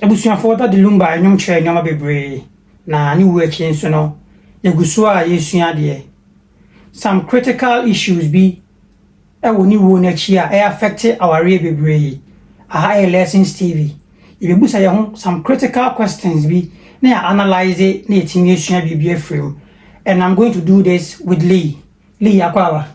Ebusuafo da de lumba nyom kire nyoma bebre na ni wo achi nso no yeguso a yesua de some critical issues be ni wo na chi a affect our re bebre lessons TV ibebusa ye ho some critical questions be na analyze na etimi esua bibia frame and I'm going to do this with Lee Akwawa.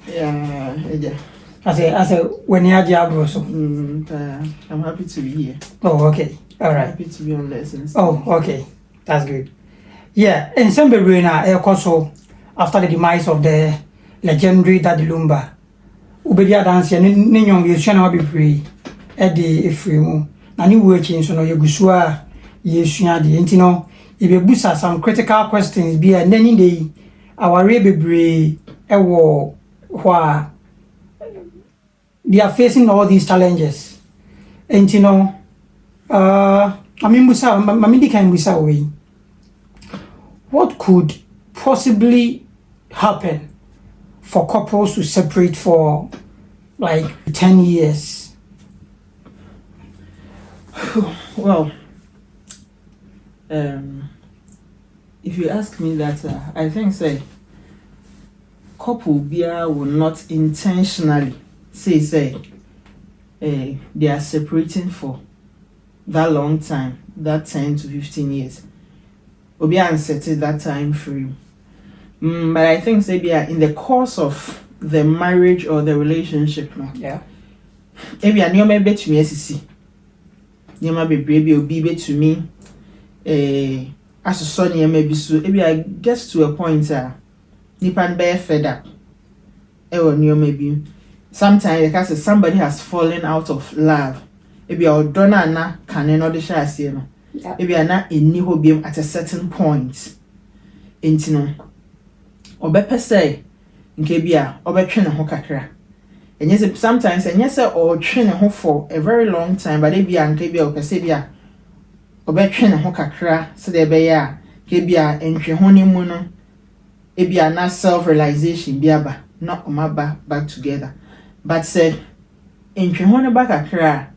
Yeah. As a when you are job so. I'm happy to be here. Oh, okay. All right. Happy to be on lessons. Oh, okay. That's good. Yeah, in some Berina, also after the demise of the legendary Daddy Lumba, Ubedia dance and Ninyong you shall be free at the Efremo. And you working so no Yugusua, Yesuna the Intino. If you boost some critical questions, be a nanny day, our rebel a war where they are facing all these challenges. And you know, I mean, what could possibly happen for couples to separate for like 10 years? Well, if you ask me that, I think say couple beer will not intentionally say they are separating for that long time, that 10 to 15 years. Obi unsettled that time frame. But I think say in the course of the marriage or the relationship, no. Yeah. Maybe I know maybe to me SC. Nyama be baby obi be to me. As a son maybe so. Maybe I get to a point nipan be fed up. Maybe sometimes because somebody has fallen out of love. Maybe our donna na can not the share you know. Maybe I'm not in new hobby at a certain point. Ain't no. Obepe say, nkebia, obetwene ho kakra. And yes, sometimes, and yes, or train ho for a very long time, but maybe nkebia opese bia, obetwene ho kakra, so there be ya, kebia, entwe ho ni mu no, ebia na self-realization biaba, not omaba back together. But say, entwe ho ne back kakra,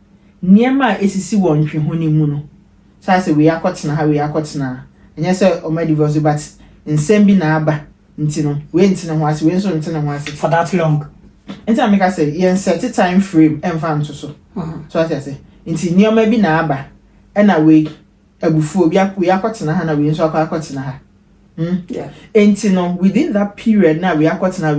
niema esisi wo ntwe ho ni mu no. So I say we are caught now. And yes, sir, or my divorce, but in same be na aba, intino, we intino was, we so intino was For that long. And I make I say, yes, set a time frame and found so. So I say, into near maybe na aba, and away a buffo, we are caught na we so are caught na. Yeah. Intino, within that period, now we are caught now.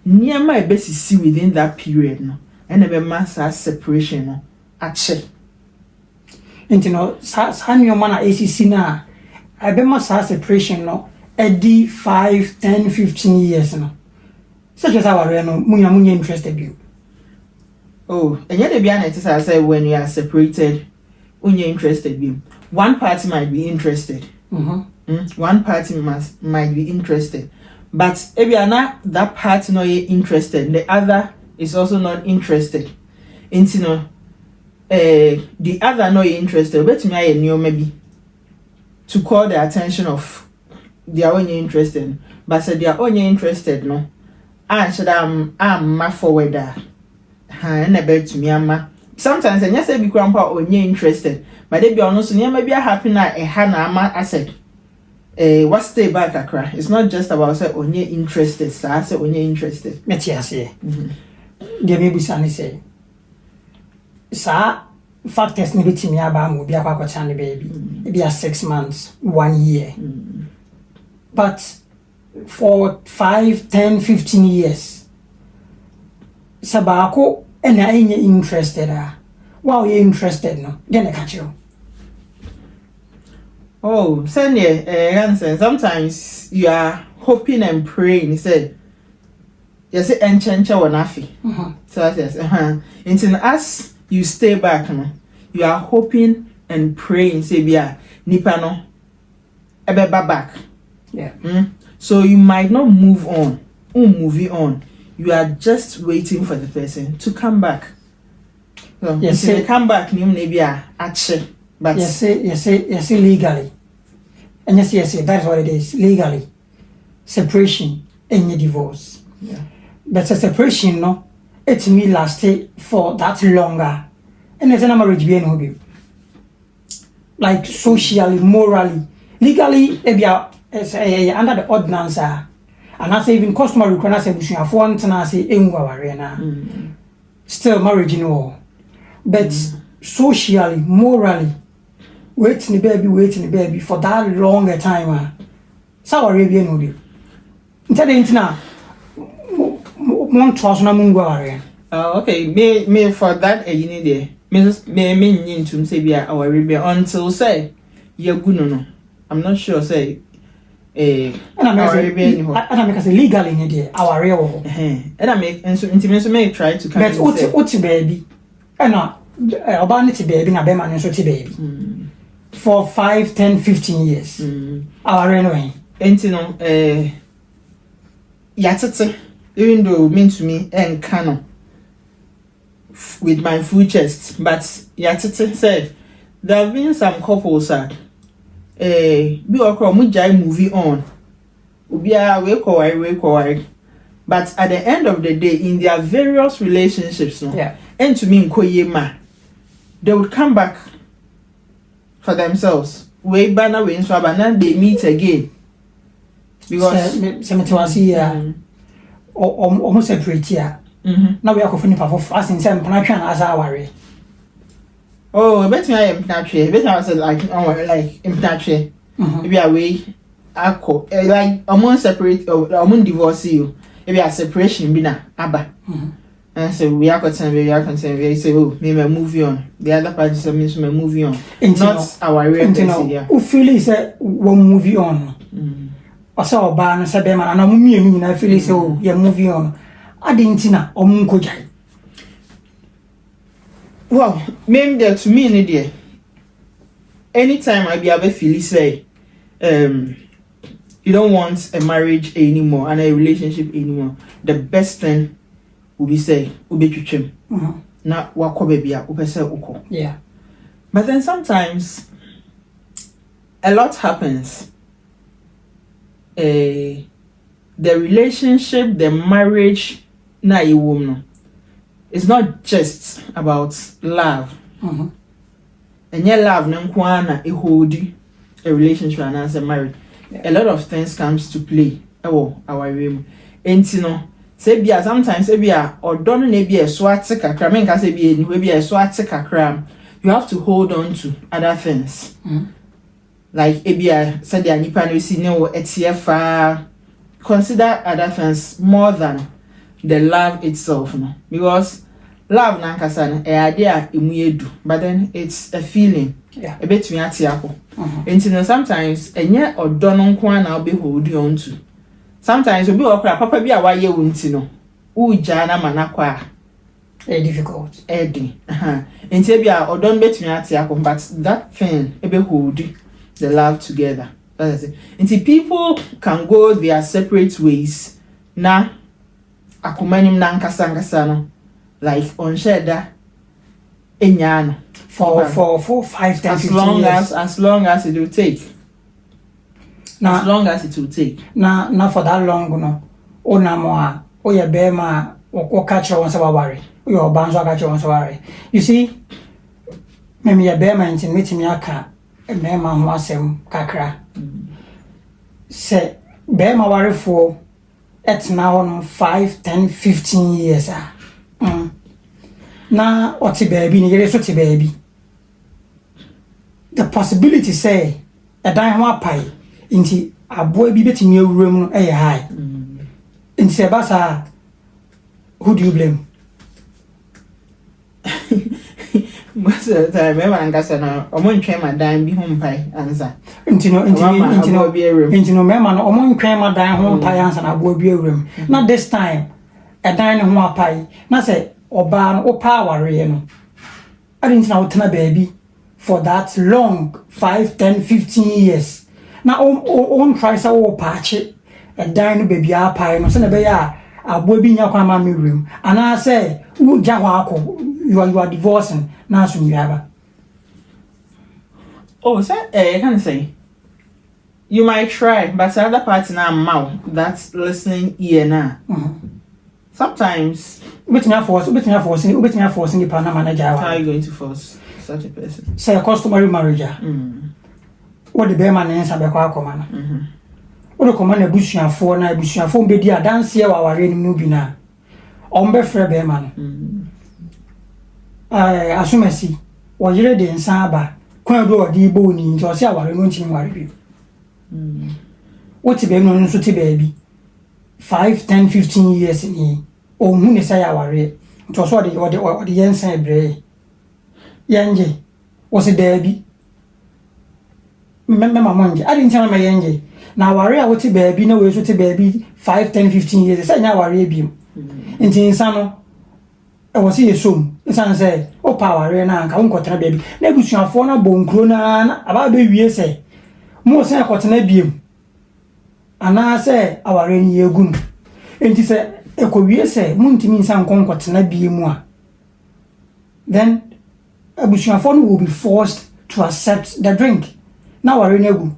Near my best see within that period, no, and a mass separation, no, Achie. You know, your man ACC na I be my separation no edi 5, 10, 15 years no. Such as our no munya interested you. Oh, and yet be honest, I say when you are separated, when you're interested you. One party might be interested. One party might be interested. But if you are not that party not interested, the other is also not interested. And you know, the other no interested, but me I knew maybe to call the attention of their own interested, but said their own interested no. I said I'm ma forward that. And about to me ama. Sometimes and yes I be grandpa or interested, but they be honest near maybe a happy na a hana ama I said what stay back akra. It's not just about say onye interested, so I say onye interested. Metiase. There may be some say. Sa factors ni bitimi aba mu bia kwa chane baby e bia 6 months 1 year but for 5 10 15 years sabako ena enye interested wow you interested no then catch you. Oh send answer. Sometimes you are hoping and praying say yes enchencha wanafi so yes until as you stay back, no. You are hoping and praying, say, "Bia, nipa no, ebe back." Yeah. So you might not move on, moving on. You are just waiting for the person to come back. So yes, they come back, you maybe Achie, but yes, say legally, and yes, that's what it is legally. Separation and divorce. Yeah. But a separation, no. it me last for that longer. And there's a marriage being hobby. Like socially, morally, legally, under the ordinance, and I say even customary requirements, I say, for one, and I say, still marriage in all. But socially, morally, waiting the baby for that longer time. So Arabian hobby. Instead of internet, one trust no mungo. Okay, me for that you need there. Me need to say be our Arabian until say you good no. I'm not sure say and I make say legally in there our real. And I make and so intimacy may try to come. But what's baby? And urbanity baby na be man so baby. For 5, 10, 15 years. Our anyway. Entino yatete even though mean to me and canon with my full chest, but yatete said there have been some couples be okro mu jai movie on ubia we kwai, but at the end of the day in their various relationships and to me nkoyema they would come back for themselves way banner way so banana they meet again because cemetery almost separate here. Now we are going to for us in some connection as our way. Oh, I bet me I am natural. I bet I said like natural. Maybe away, like I'm separate or I'm divorce you. Maybe a separation bina abba. And so we are concerned. We say, oh, maybe movie on. The other party says, me movie on. Not our real person. Yeah. Who feel say one movie on? I saw a bar and said, "Man, I'm me and I feel so. You're moving on." I didn't know or munko. Well, maybe that to me, dear. Anytime I be able to feel say, you don't want a marriage anymore and a relationship anymore. The best thing will be say, "Ube chuchem." Na wako baby ya upese uko. Yeah. But then sometimes a lot happens. The relationship, the marriage, na woman. It's not just about love. And your love, na nkwana hold a relationship and as a marriage. A lot of things comes to play. Oh, our room. And you know, say be sometimes say be or don't be a swat kakra. Men can say be a swat kakra. You have to hold on to other things. Like ebia said the nipa no si no etiefa. Consider other things more than the love itself, no? Because love na nkasa no e idea emuyedu, but then it's a feeling. Yeah. A bit me atiako. And sometimes enye odo no nko na obe hold on to. Sometimes obi okra papa bi a waye wunti no. Uja na manakwa. Difficult. Edi. Enti ebia odo no betumi atiako, but that thing ebe hold the love together. That's it. Until people can go their separate ways, na akumanim na nkasa no, like on sheda enyano for 5, 10, 15 years. As long as it will take. Now, as long as it will take. Now for that long, no. O na moa, o ye bema, o catch your once worry. O your banzo catch your once worry. You see, maybe ye bema intin meeting yaka. Bema ho asem kakra se bema ware for etna on 5, 10, 15 years na oti baby ni yere so ti baby the possibility say a dan ho apai nti aboa bi betimi awuram no high nti se basa who do you blame? Most of the time, I'm going to my dime be home pie answer. Intino, member, no, among crema dine home pie answer, I will be a room. Not this time, a dine home pie, not say, or barn or power, you know. I didn't know to baby for that long 5, 10, 15 years. Now, on tries a patch it, a dine baby pie, no son of a baby in your mammy room. And I say, who Jawako, you are divorcing. Now, soon you have. Oh, sir, I can say you might try, but the other party now, mouth that's listening ear now. sometimes Which me force the partner manager. how are you going to force such a person? Say a customary marriage. What the bear man is a bequa command. What the command a bush and four na bush and phone bedia dance here while we're in Nubina. Ombe Fre Bearman. I assume I see. Or you're ready in Saba. Quando or the bony into a shower and wanting worry. What's a baby on Suti baby? 5, 10, 15 years in here. Oh, moon is I worry. It was what the young said, Bray. Yanji was a baby. Remember my money. I didn't tell my Yanji. Now, worry, I would say baby, no way to baby 5, 10, 15 years. I now worry beam. Nti nsano e wo se yesum nsan say o power re na nka nkotena baby na busuafo na bonkro na aba be wie say mo se akotena biem ana say aware ni yegum nti say e ko wie say mo ntimi nsan nkotena biem a then abusuafo no will be forced to accept the drink na aware na egu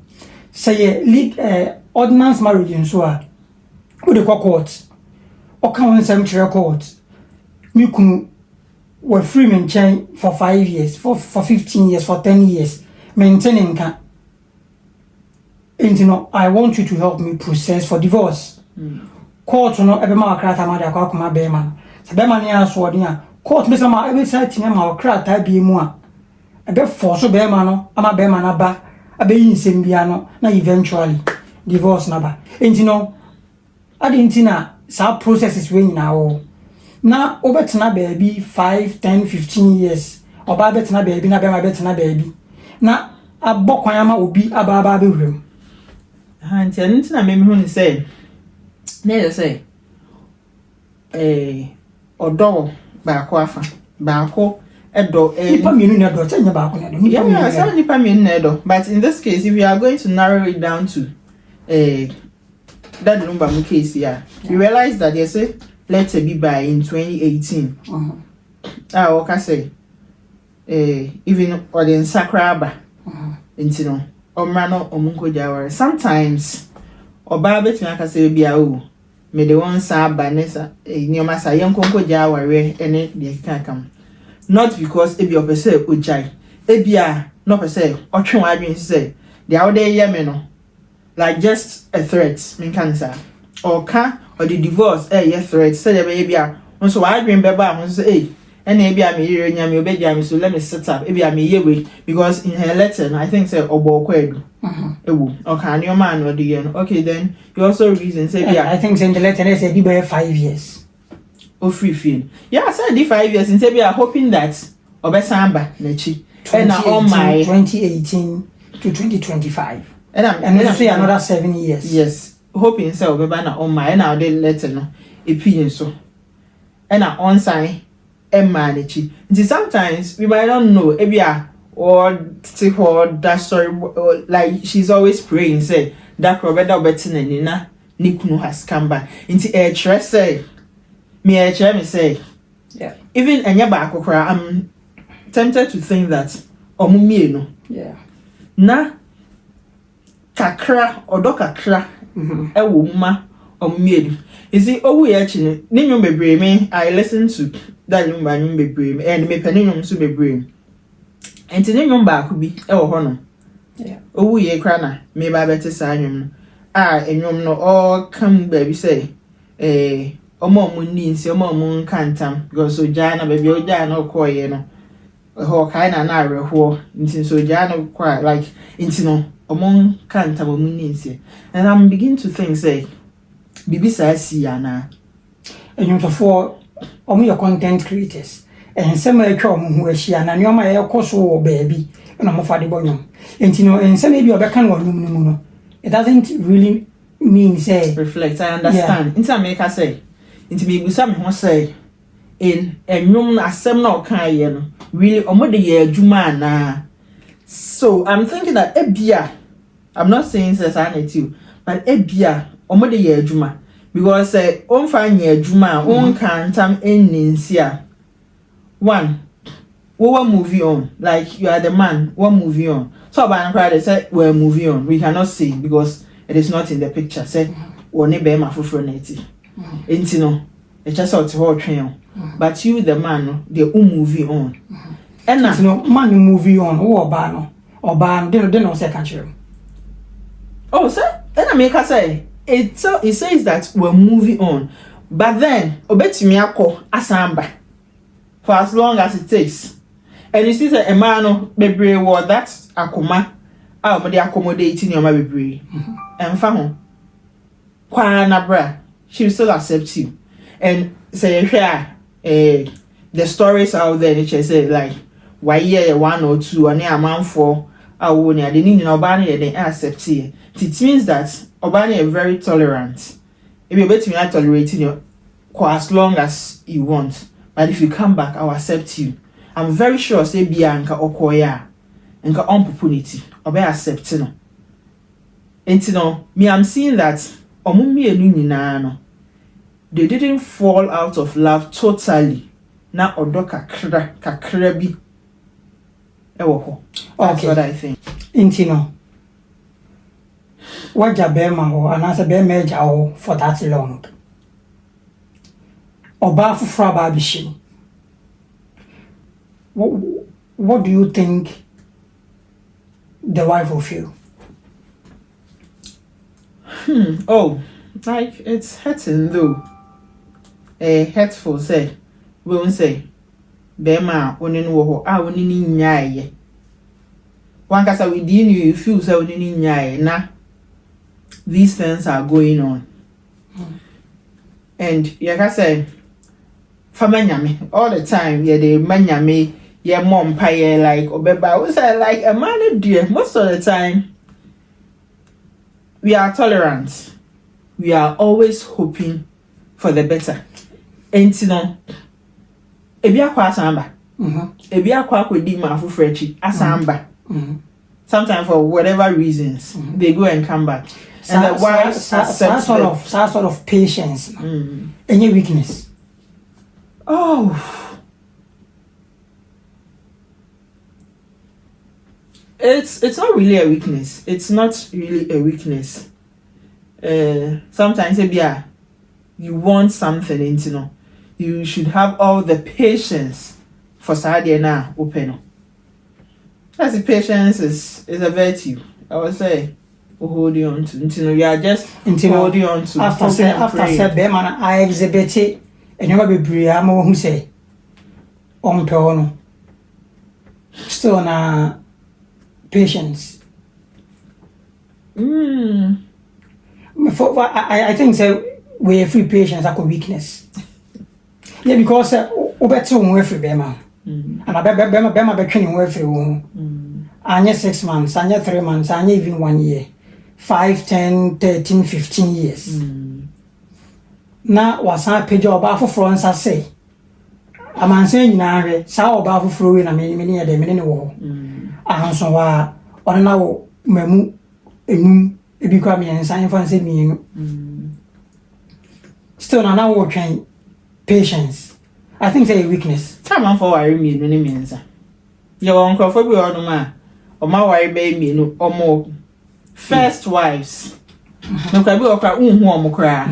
say league ordinance marriage nso a we dey court Oka won some record. Me kun were free men chain for 5 years, for 15 years, for 10 years. Maintaining can. And you know, I want you to help me process for divorce. Court no ebe ma krata ma da kwa kuma be man. Se be man ya so dia. Court me sama ebe site me ma krata bi mu a. Ebe force be man no, ama be man aba, abe yinsem bia no, na eventually divorce na ba. And you know, adintina some processes when now. Now over to baby 5, 10, 15 years. Or baby to baby na baby. Now a bokwayama will be a baba room. And I made me say, never say, or door bako, a door, but in this case, if you are going to narrow it down to that number case here, you realize that they say let's say be by in 2018. Okay, say even or the sakraba into no or mano or munko jawara. Sometimes or babet me say be a me the one sa banessa near massa young conko jaware and it they can come. Not because it be of a say ujai. Ebia no per se or try say the out there yameno. Like just a threat, mean cancer. Or the divorce, yes, threat. Say the baby, so I dream baby, say, and maybe I'm here and I'm your baby, so let me set up. Maybe I'm here with because in her letter, I think say obo kwed. Okay, your man or the okay, then you also reason say I think in the letter they said be 5 years. Oh, free feel. Yeah, I said 5 years and say we are hoping that Obesamba Nechi and on my 2018 to 2025. And say another 7 years. Yes. Hoping so be na on my now they letter no opinion so. And on sign and manage. Sometimes we might not know ebia or take her that story like she's always praying say that Roberta better na Nikunu has come back. Into a trust say me say yeah. Even anya back I'm tempted to think that no. Yeah. Na kakra odo kakra ewo mma omiedu is it owu ye chine ninyum bebre me I listen to that nyum bebre me and me paninyum so bebre enti ninyum ba ko bi ewo ho no yeah owu ye kra na me ba beti sa nyum no enyum no all come baby say omo mu ni nsi omo mu nkantam go so jana baby o jana ko ye no ho kai na na areho nti so jana kwa like nti no among can't and I'm beginning to think say Bibi says na and you for your content creators and some who is she and your my course or baby and I'm for the bonum and you know and some maybe a can one it doesn't really mean say reflect I understand in some make I say into me some who say in a room as some no kind really omo the year juma na so I'm thinking that ebia I'm not saying sanity, but ebia omo de ye adwuma because on find ye adwuma on kan tam eninsia. One, we will moving on like you are the man. We're moving on. So by they say we're moving on. We cannot say because it is not in the picture. Say one be ma fufro neti. Enti no It's just out to train. But you, the man, no, they moving on. And now, no man moving on. Or ban. They don't say country. Oh, sir. And I make her say it says that we're moving on. But then, obeti me ako asamba for as long as it takes. And you see that a man bebre war that akoma but they accommodating your bebre. And famo kwa bra, she will still accept you. And say the stories out there they say like why year 1 or 2 and a man for our they need nobody they accept you. It means that Obani is very tolerant. If you're betting me tolerating you for as long as you want. But if you come back, I'll accept you. I'm very sure say Bianca or Koya and ka opportunity or be accepting. And you know, me I'm seeing that omumi no they didn't fall out of love totally. Na odo kakra bi ewo ho. That's what I think. Intino. What Jabema or another Bemeja or for that long? Or Bafu Frababishi. What do you think the wife will feel? Oh, like it's hurting though. Hurtful say, we won't say. Bema onin wo onini nyaye. One kasa within you feel so onini nyaye na. These things are going on. And like I said, famanyame all the time, they manyame, mom pay like obeba. We say like a man dear. Most of the time, we are tolerant. We are always hoping for the better. And you know, ebi akwa asamba. Ebi akwa kwedi ma afufrechi asamba. Sometimes for whatever reasons, they go and come back. And the wives sort of patience. Any weakness? Oh, it's not really a weakness. It's not really a weakness. Sometimes you want something, and you know, you should have all the patience for Sadia na open. That's the patience is a virtue. I would say. Holding on to until you are just holding on to after say Beman I exhibit it and never be Briamo who say on peono still na patience. I think so we free patience like a weakness. Yeah, because Obeto we free Bema and I Bema be training we free anya 6 months, anya 3 months, anya even 1 year. 5, 10, 13, 15 years. Na wasa peja oba foforo nsa say. Amanse nyina hwe sa oba foforo we na meni ya de meni ne wo. Ahanso wa ona na wo mamu enum ebi kwa me nsa enfa nse mienu. Still na wo twen patience. I think say a weakness. Time am for worry mienu ne mensa. Ye won krofo bi odum a o ma worry be mienu omo first wives. No can be okra unhu omokra.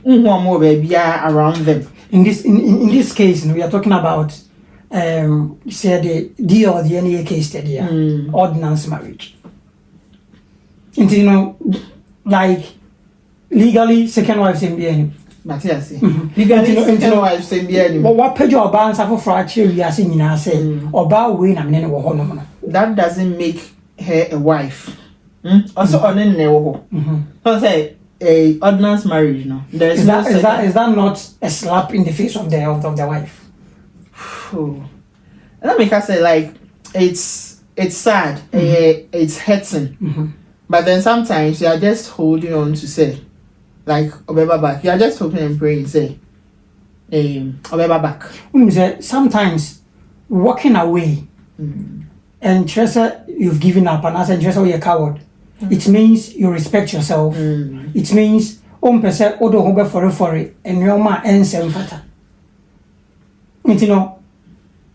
Unhu omo baby around them. In this case, we are talking about say the D or the NA case study, ordinance marriage. And you know, like legally second wives in BN. But yes, legally second wives in BN. But what page your bands have for actually we are saying now say or bow win and then no. That doesn't make her a wife. Also on in so say a ordinance marriage, no. There is is that not a slap in the face of the wife? Let me say like it's sad, it's hurting. But then sometimes you are just holding on to say like obeba back. You are just hoping and praying say obeba back. Sometimes walking away and Tressa you've given up and as a Tressa you're a coward. It means you respect yourself. It means person odo hobe for it and your ma ensem fata. You know,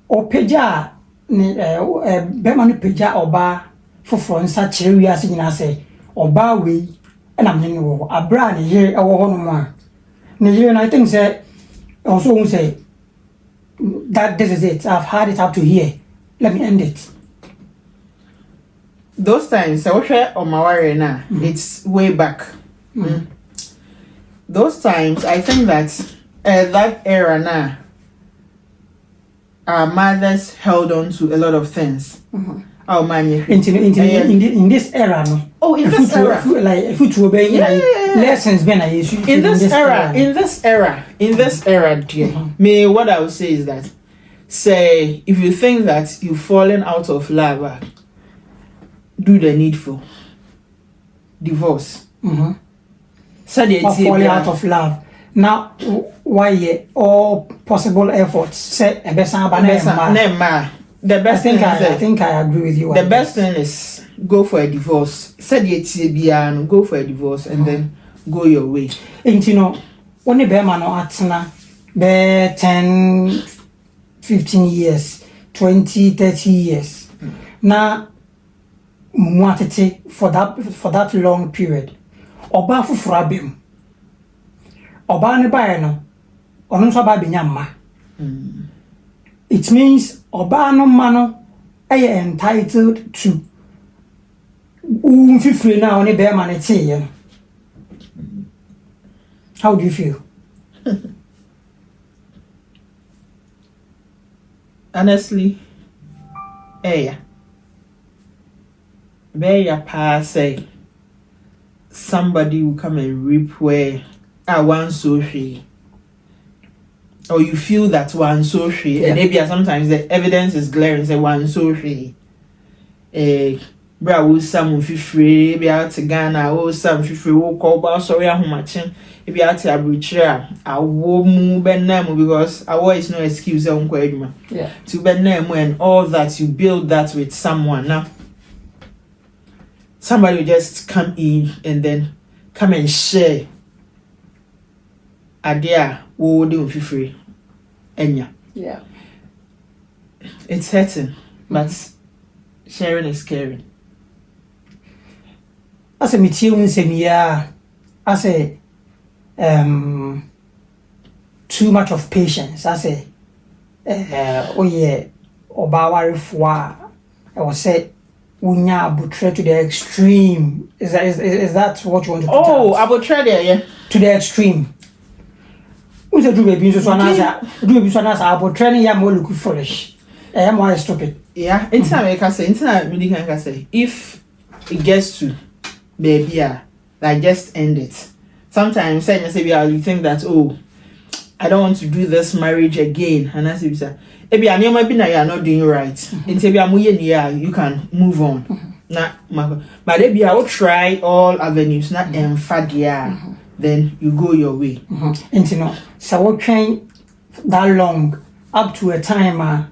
o peja ni bema ni peja oba foforo nsa kire wi ase nyina say oba we na me ni wo abra ni here e wo ho no ma. Ni here I think say also won't say that this is it. I've had it up to here. Let me end it. Those times, it's way back. Those times, I think that that era now, our mothers held on to a lot of things. Oh man, in this era, no. Oh, in this era, like if you obey lessons, in this era, dear. Me, what I would say is that, say, if you think that you've fallen out of love, do the needful. Divorce. Falling out of love. Now, why all possible efforts? Say, the best thing I think I agree with you. The best thing is go for a divorce. Said go for a divorce and then go your way. And you know, when the bear man be 10, 15 years, 20, 30 years. Now, for that long period. Oba fufura bem. Oba ne bae no. Ono nso ba benya mma. It means oba no ma no entitled to fifre na oni be ma ne tie. How do you feel? Honestly, say somebody will come and reap where I want so she, or you feel that one so she, and maybe sometimes the evidence is glaring. Say one so she, bra will some free be out to Ghana or some free will call about sorry how much if you out to Abuja, I will move Benamo because I always no excuse on Quedma to Benamo and all that you build that with someone now. Somebody will just come in and then come and share. Idea, wo do free. Enya. Yeah. It's hurting, but sharing is caring. As a material as a too much of patience. As a obawari fwa. I was said. Unya abutre to the extreme. Is that what you want to put out? Abutre there, yeah. To the extreme. Who's a do baby so abutre ya more look foolish. I am more stupid. Yeah, I can say if it gets to baby, like just end it. Sometimes you think that I don't want to do this marriage again, and that's it. Maybe I know maybe now you are not doing right. You can move on. But maybe I will try all avenues, not then you go your way. And you know, so we're trying that long up to a time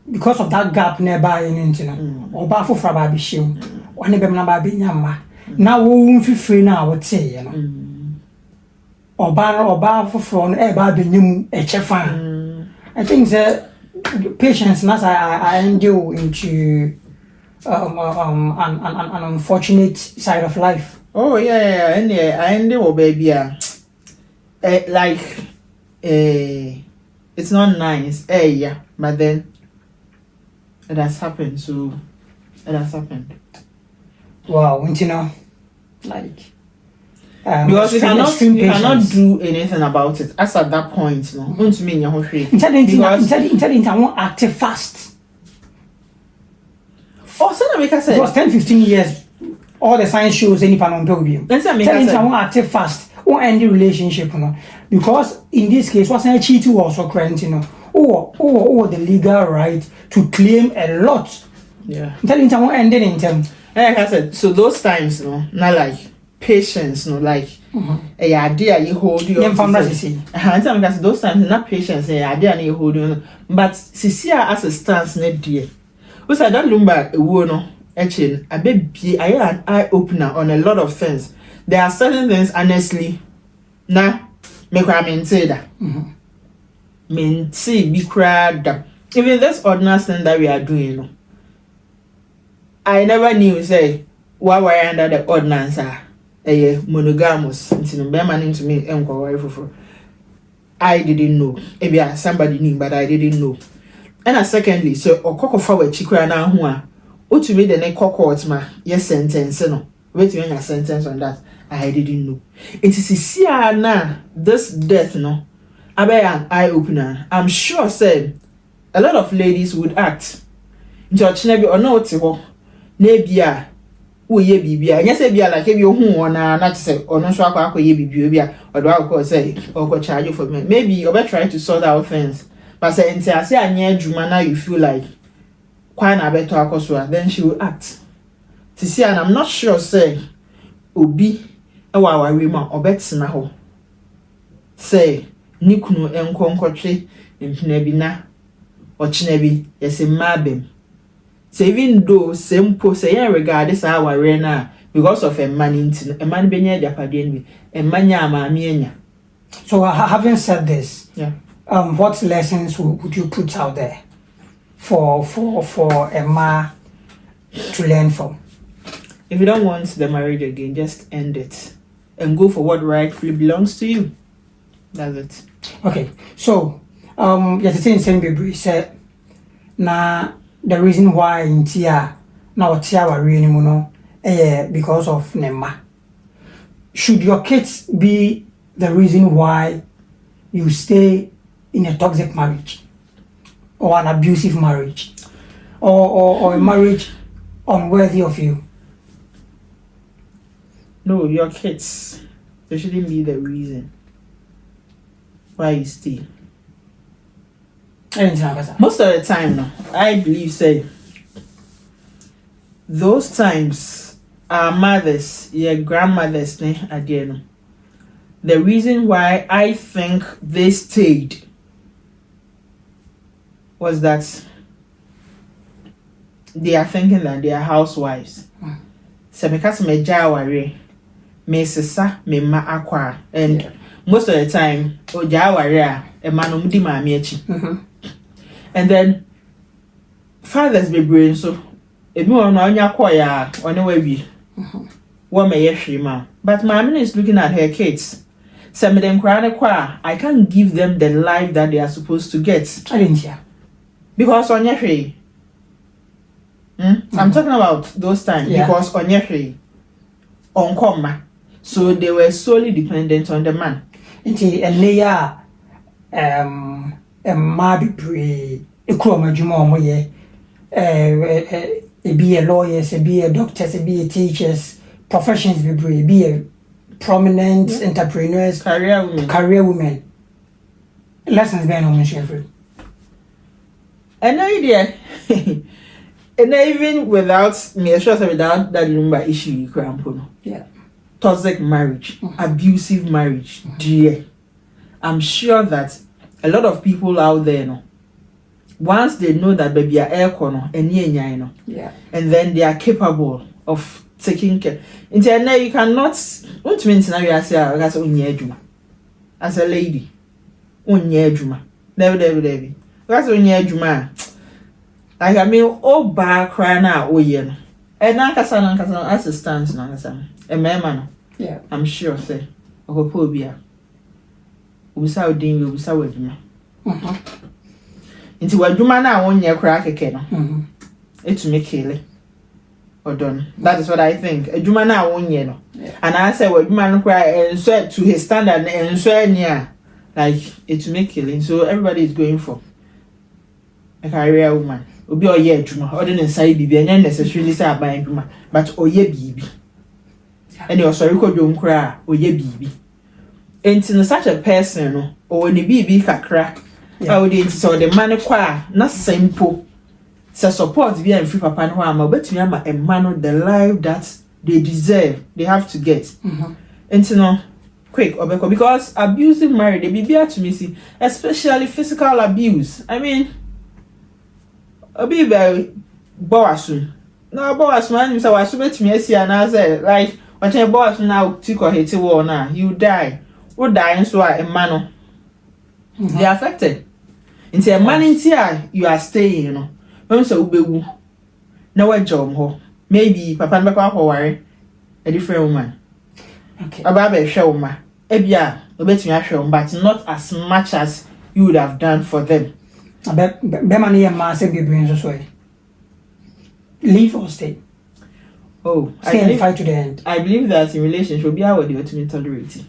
because of that gap nearby in internet or baffle for baby show or never baby yama. Now we won't feel free now, I would say, you know. Or bar for phone, baby new a chefan. I think the patience must I endure into an unfortunate side of life. Oh yeah, and I endure baby. It's not nice, but then it has happened. So it has happened. Wow, you know, like. Because you cannot do anything about it. As at that point, no. Don't mean you're I won't act fast. Oh, so make I say. Because 10-15 years, all the science shows any pan on podium. I won't act fast. Won't end the relationship, you know. Because in this case, what's a cheat also current, you know. Or the legal right to claim a lot. Yeah. I won't end it in term. Like I said, so those times, no, not like patience, no, like a idea you hold you. Those times not patience, a idea you hold you. But Cecilia as a stance, net dear. Because I don't remember a word, no, Achie, a baby, I am an eye opener on a lot of things. There are certain things, honestly, now, make I say that. Mean, see, be crowd. Even this ordinary thing that we are doing, you know. I never knew, say, why were under the ordinance monogamous until bear man to me and for. I didn't know. Maybe somebody knew, but I didn't know. And secondly, so okoko fa wa chikra na ho a, otumi de ne court ma, yes sentence no. Wait when a sentence on that. I didn't know. It is here now, this death no. Abe an eye opener. I'm sure said a lot of ladies would act. Judge nebi or no tiho. Nebia ye bibia. Yes, bia like if you who not say or no swap ye bibia or do I say or go charge you for me. Maybe you better try to sort out things. But say and say I near Jumana you feel like quite a better akoswa, then she will act. To see and I'm not sure say obi ewa warima obetsena ho. Say nikunu enkonkotwe mpina bi na ochina bi yesi mabem. So even though simple say regard this our na because of a man into a man benya japadien a manya mamienya. So having said this, yeah. What lessons would you put out there for a ma to learn from? If you don't want the marriage again, just end it and go for what rightfully belongs to you. That's it. Okay, so yes, the same baby said na the reason why in tia now tia wa really mono because of nema. Should your kids be the reason why you stay in a toxic marriage or an abusive marriage or a marriage unworthy of you? No, your kids, they shouldn't be the reason why you stay. Most of the time, no, I believe, say, those times, our mothers, your grandmothers, the reason why I think they stayed was that they are thinking that they are housewives. So because me jawari, me sisa, me ma akwa, and most of the time, o jawari a man umdi ma miyechi. And then fathers be brain so if you want to acquire on a way what may she ma. But mommy is looking at her kids. Some of them cry, I can't give them the life that they are supposed to get. I didn't hear. Because on your free. I'm talking about those times because on your free on comma. So they were solely dependent on the man. And they are maybe pre a chromajuma be a lawyers, be a doctors, be a teachers, professions be a prominent entrepreneurs, career women. Lessons being on machine. An idea. And even without me, sure without that number issue you cramp. Yeah. Toxic marriage, abusive marriage, dear. I'm sure that a lot of people out there, no, once they know that baby are air corner and yeah, and then they are capable of taking care. Until now, you cannot. What means now? You say, as a lady, Debbie. That's like I mean, oh, back crying out, oh, yeah. And Nankasan assistance, Nankasan, a man, yeah, I'm sure, say, oh, poor beer. Without doing, without with into what you man now on your crack a can. It's me kill or done. That is what I think. A Juma now on ye no. And I say what man cry and sweat to his standard and swear near like it's me killing. So everybody is going for a career woman. Obi or ye Juma, or didn't say be and necessarily say buying Juma, but oh ye baby. And you're sorry, could don't cry, or ye baby. And to such a person, or when the baby can crack, I would so the man qua, not simple. So support be and free papa and wama, but to a man the life that they deserve, they have to get. And to know quick or because abusive marriage, they be to me see, especially physical abuse. I mean, a be very boasun. No, boas man, you saw to me, and I said, like, what a boss now, tick or hit war now, you die. Or dying so a man. They are affected. Into a man in here, you are staying, you know. When so be no a job ho. Maybe Papa and Papa worry a different woman. Okay. A baby show ma. ebia obetumi ahwe but not as much as you would have done for them. Be man ye ma say be bring so leave or stay. Oh, stay and fight to the end. I believe that in relationship obi a would ultimate tolerate.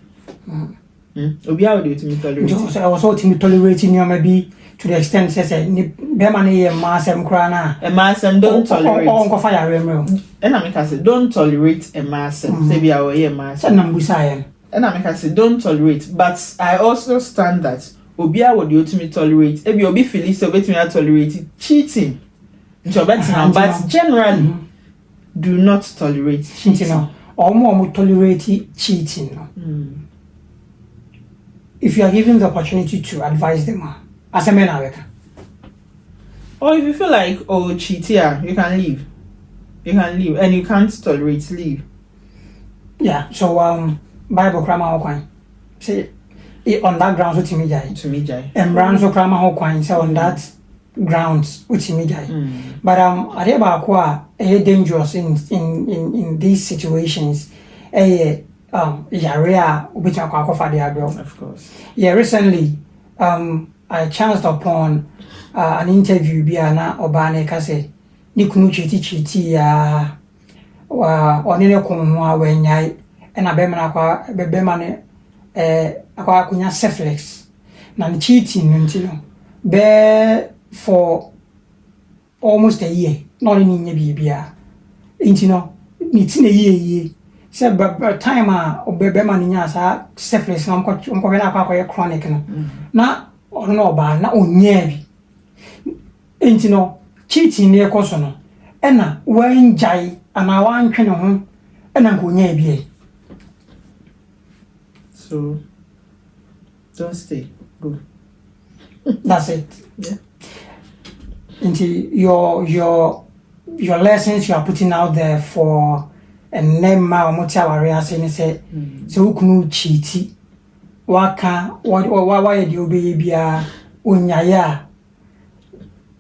Obi a would ultimate tolerate. I was ultimate tolerating you maybe to the extent say be man ye ma say mkra na. A masem don't tolerate. Onko fire remro. And I make us say don't tolerate a masem. Say be a ye masem. Say na mbusa yen. And I make us say don't tolerate, but I also stand that obi a would ultimate tolerate. Ebi obi feel so betimi tolerate cheating. But generally, do not tolerate cheating. Or more tolerate cheating. If you are given the opportunity to advise them, as a man, or if you feel like cheat, yeah, you can leave. You can leave, and you can't tolerate leave. Yeah. So Bible grammar how say on that grounds to me jai. And brands of grammar how say on that grounds which me jai. But are about dangerous in these situations. Yarea which I for the girl. Of course. Yeah, recently I chanced upon an interview biana obane kase ni kunu chiti ya onene konwa wenyai na be mana kwa be mane akwa kunya syphilis na ni cheating ntino be for almost a year no ni nya bibia ntino ni tine ye say by time be man nya sa syphilis na mko na akwa chronic no na ono ba na onye bi ntino cheating ne ekoso no na wanjai ana wantwe ho na nko onye bi. So don't stay. Go. That's it. Yeah. Into your lessons you are putting out there for a name ma omotia ware saying say so ukunu cheati waka why the obey bia unyaya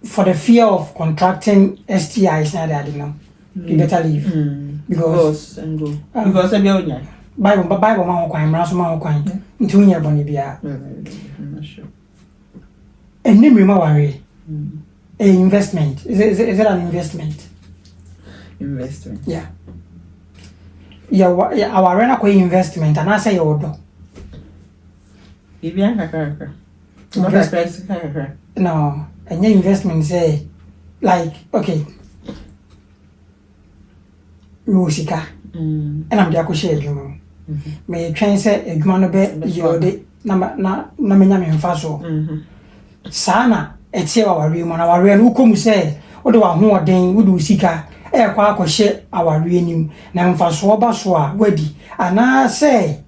for the fear of contracting STIs na that you know you better leave because and go because e be unyaya Bible ma ho kwan mra so ma ho kwan nti unya boni bia I'm not sure and name ma ware investment is it an investment? Yeah. Our rena kwa investment and I say odo. Bibi anka kaka. No, and your investment say like okay. Musika. And I'm the share you. May train say a gumano be your day na menya me mfa so. Sana etie our room on our room ukomu say odo wa ho oden wudu sika kwa akɔhye aware anim na mfaso ba so a wadi ana say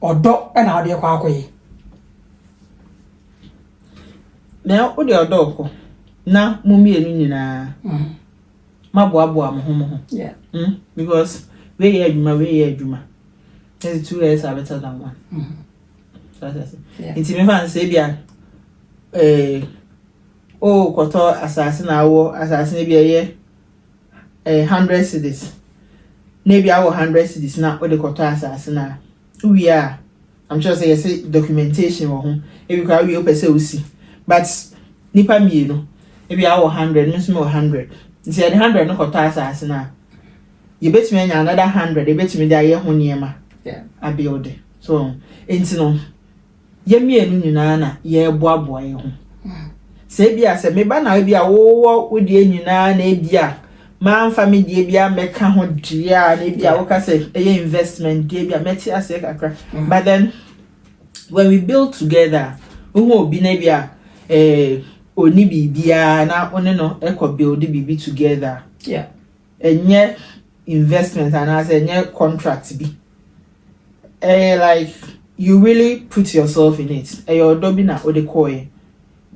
odo na ode kwa akɔye na ode odo ko na mumienu nyina maboaboa mo ho yeah because we ye adwuma there's 2 years are better than one so that's it it's me fan say bia koto assassin awo assassin bia ye 100 cedis na bia 100 cedis na o de koto assassin na we are I'm sure say yes documentation wo ho e bi kwa we opese osi but nipa mienu e bia 100 no so 100 nti e 100 no koto assassin na you bet me anya another 100 e bet me dey ho niema a build so enti no ye mienu nyina na ye boaboa ye ho se bia se me ba na bia wo de nyina na bia man family bia meka ho dia na bia wo ka say e investment dia bia meti ase kakra but then when we build together wo obi na bia oni bibia na one no e ko build bibi together enye investment and as enye contract bi like you really put yourself in it your dobi na o de koye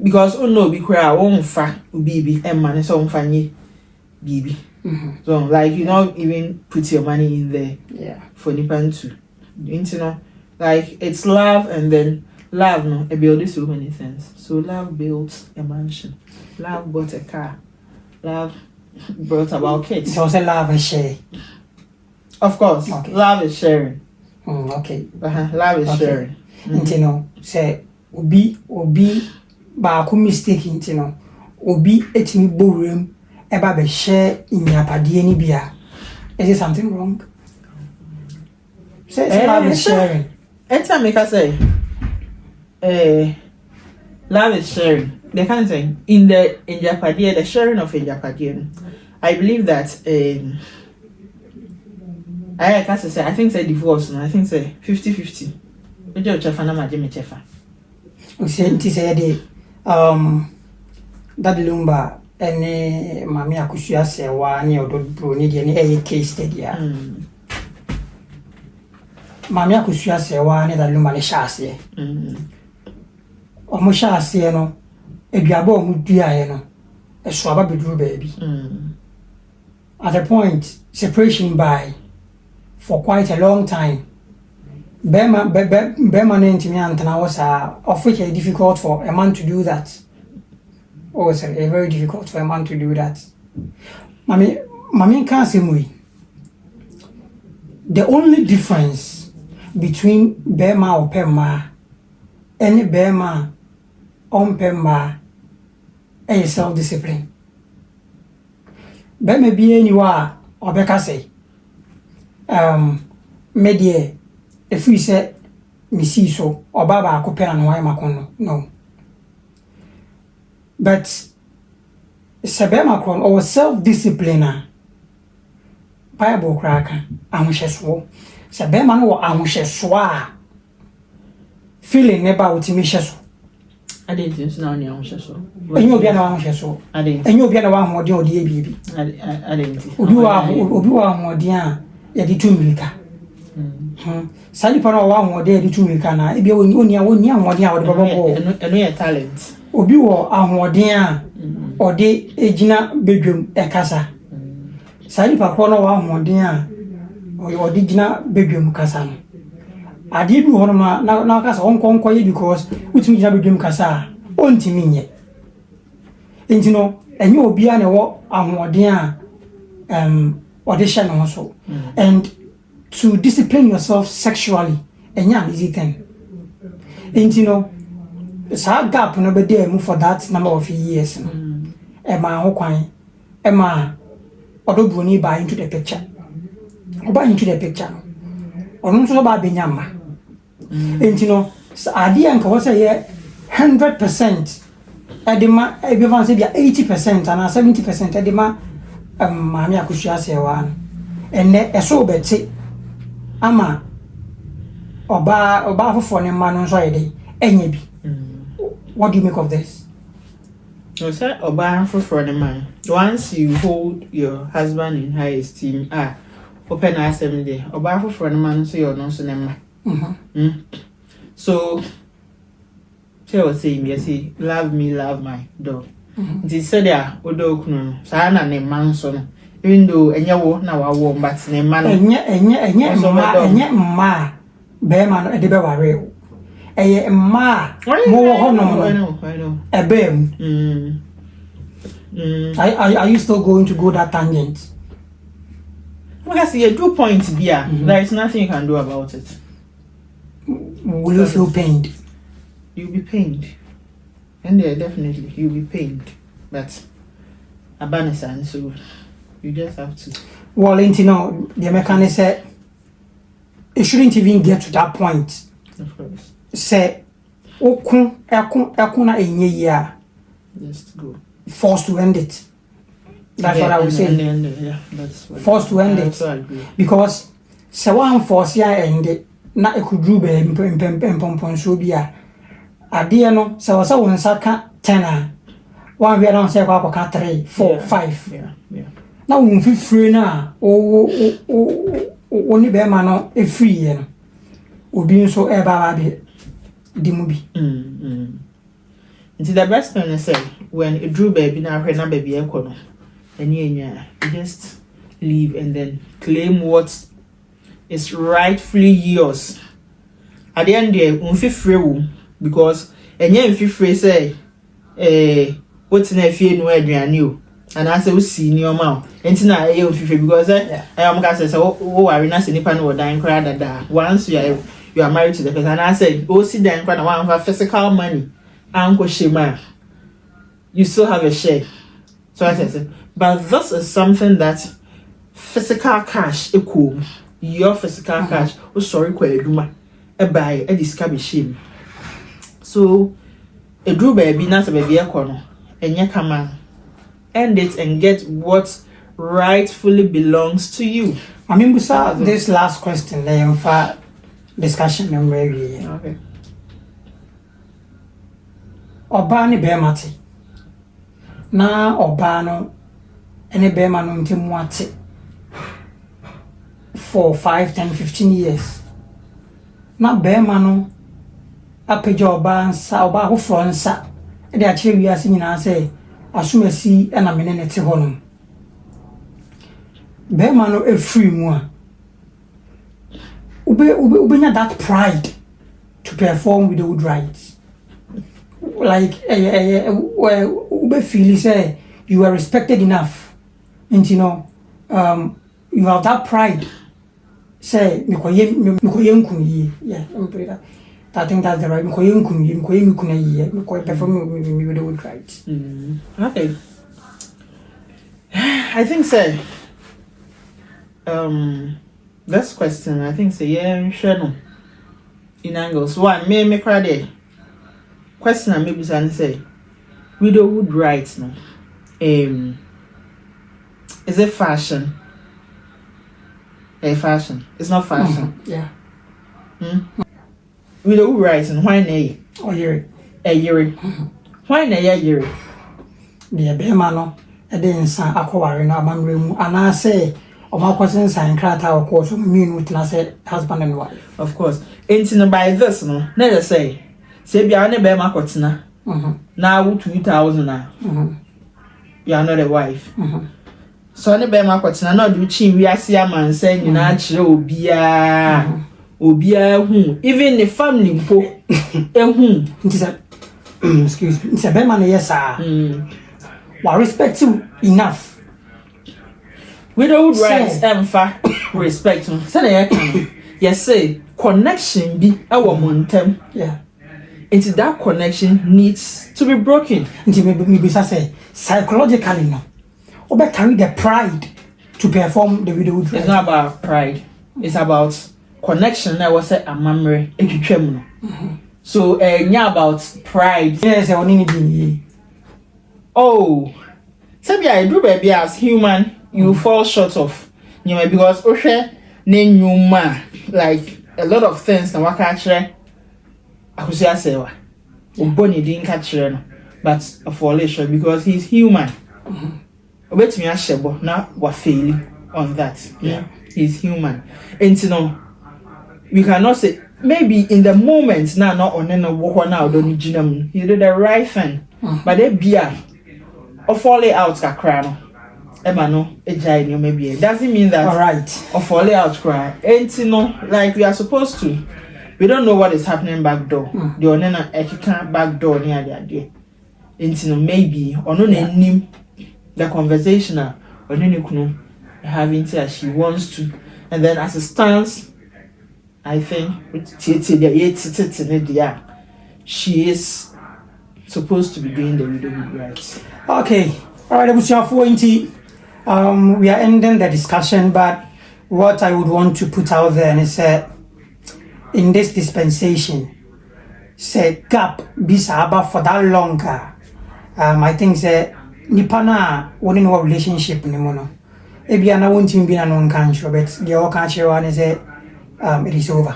because no be cry won fa bibi emma so on fanye bibi so like you not even put your money in there for nipan to you know like it's love and then love no it builds so many things so love builds a mansion love bought a car love brought about kids so say love and share of course love is sharing Okay. Love is sharing. You know, say obi ba ko mistake you know. Obi etimi bowrem eba be share inyapade ni bia. Is it something wrong? Say love is sharing. Anytime I say love is sharing. The kind of thing in Japadian, the sharing of Japadian, I believe that I can't say I think say divorce, no, I think say 50-50. We just chefa na maje me chefa. We say that lumba any mami akusua se wa ni odo bro ni de ni case study a. Mami akusua se wa ni that lumba le shase. Omo shase no eduaba omo duaye no eso aba beduru baby. At a point separation by for quite a long time. Bema ntimi antana was of which is difficult for a man to do that. Oh, it's very difficult for a man to do that. Mami can't say we. The only difference between Bema or Pema and Bema on Pema is self-discipline. Bema be anywhere or Becca say, media, if we say, me see so, or Baba could pen and why Macono, no. But Sabema Macron or self-discipliner, Bible cracker, Amushes Sabema no Amushes feeling about me. I didn't know any Amushes. And you'll be an Amushes. I didn't. And you'll be an one more dear baby. I didn't. Udu more dear, Yadi Tumilka. Sally Pano one more day, the Tumilka, if you only one young one year, and we are talent. Obi wo ahoden or de ejina bedwam ekasa sari pakro no wa ahoden a o de jina bedwam kasa no ade bi hono na kasa onkonko ye because utimi jina bedwam kasa ontimi nye enti no enye obi a ne wo ahoden a o de hye no so and to discipline yourself sexually enye an easy thing enti no sa gap no be there for that number of years no ma ho kwan ma odobroni ba into the picture oba into the picture no onu so ba benyama enti no ade anka wo say 100% edema ebivan say bia 80% and 70% edema maami akusua sewa no enne eso beti ama oba afofo ne ma no so yede enye bi. What do you make of this? You said Oba for the man. Once you hold your husband in high esteem, open assembly. Oba for the man, so you're not cinema. So, she was saying, yes, love me, love my dog. It said there, Odo Kuno, Sana ne Manson. Even though a yawo now a warm, but ne man, and yet, ma, Bearman, a debate. Ma, more honor, I know. A beam. Are you still going to go that tangent? Because you do point here. There is nothing you can do about it. Will you feel pained? You'll be pained. And yeah, definitely, you'll be pained. But a banner, so you just have to. Well, you know, the mechanic said it shouldn't even get to that point. Of course. Say ekuna enye ya just go forced to end it. That's what I would say. Yeah, that's forced to end it because se one force ya end it na ekudru be mpempon so bia ade no se wasa won saka 10 one we don say kwa 3 4 5 yeah na won fifire na o ni be ma no e free ye no obi nso e ba be the movie. The best thing I say when it drew baby now her number baby econo and you just leave and then claim what is rightfully yours. At the end there, free because and you free say what's in a fear no aduane and I say we see new amount. Until now, because I am going to say, oh, I will not see any pan or dying crowd that once you are married to the person. And I say, oh, see, then crowd one for physical money. Uncle Shema, you still have a share. So I said, but this is something that physical cash equal your physical cash. Oh, sorry, Duma, a buy a discard shame. So a drew baby, not a baby, a corner, and ya come on. End it and get what rightfully belongs to you. I mean, besides this last question, they in fact discussion and very okay. Obani Bemati na Obano and Bemano Timwati for 5, 10, 15 years. Na Bemano a pejoba sa oba who fronsa, and the actually we are singing and say. Assume see and a minute honum. Bemano a free one. Ube that pride to perform with the wood rights. Like Ube feel say you are respected enough. And you know, you have that pride. Say yeah, I think that's the right. Perform with the wood rights. Okay. I think so. This question, I think so. Yeah, sure no. In angles, one me cry there. Question I maybe say, widowhood rights no. Is it fashion? A fashion. It's not fashion. Yeah. Widowhood rights and why nay? Oh, year. A year. Why nay a year? The Bemano, a day in San Aquari, no man room, and I say, or my cousins and crata or course of mean with husband and wife. Of course. Ain't in by this, no. Never say. Say, be on a Bema Cotina. Now 2,000 now. You are not a wife. So, on a Bema Cotina, not do chin, we are see a man saying, you know, Obia who even the family po who excuse me, it's a Bemano, yes, sir. Well, respect you enough. We don't rights respect him. Say, yes, say connection be our montem. Yeah. Into that connection needs to be broken. Into maybe say psychologically no. Or carry the pride to perform the video. It's not about pride. It's about connection. That was a memory. So yeah, about pride. Yes, I only oh, so I do baby as human, you fall short of because like a lot of things can work actually. I could say Bonnie didn't catch her, but a fall short because he's human. Wait me ashebo now we're failing on that. Yeah, he's human. And you know, we cannot say maybe in the moment now not on any walk now don't you did the right thing. But they be or fall out kakra. Emma no ejai maybe it doesn't mean that all right or fall out cry. And you know, like we are supposed to. We don't know what is happening back door. The onena ekika back door near the idea. And you know, maybe or no name the conversation or no having said she wants to, and then as it stands, I think she is supposed to be doing the widowhood rights. Okay, all right, we are ending the discussion, but what I would want to put out there is that in this dispensation, say gap be for that longer. I think that Nipana wouldn't know relationship anymore. Maybe I won't even be an on country, but the all country one is it is over.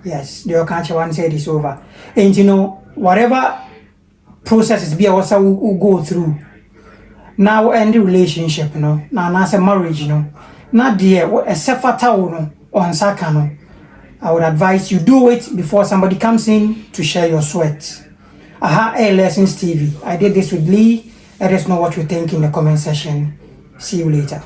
Yes, the all country one said it is over. And you know, whatever processes be also will go through. Now end the relationship, you know. Now as a marriage, you know. Not dear, a sefata no on sakano. I would advise you do it before somebody comes in to share your sweat. Aha, Lessons TV. I did this with Lee. Let us know what you think in the comment section. See you later.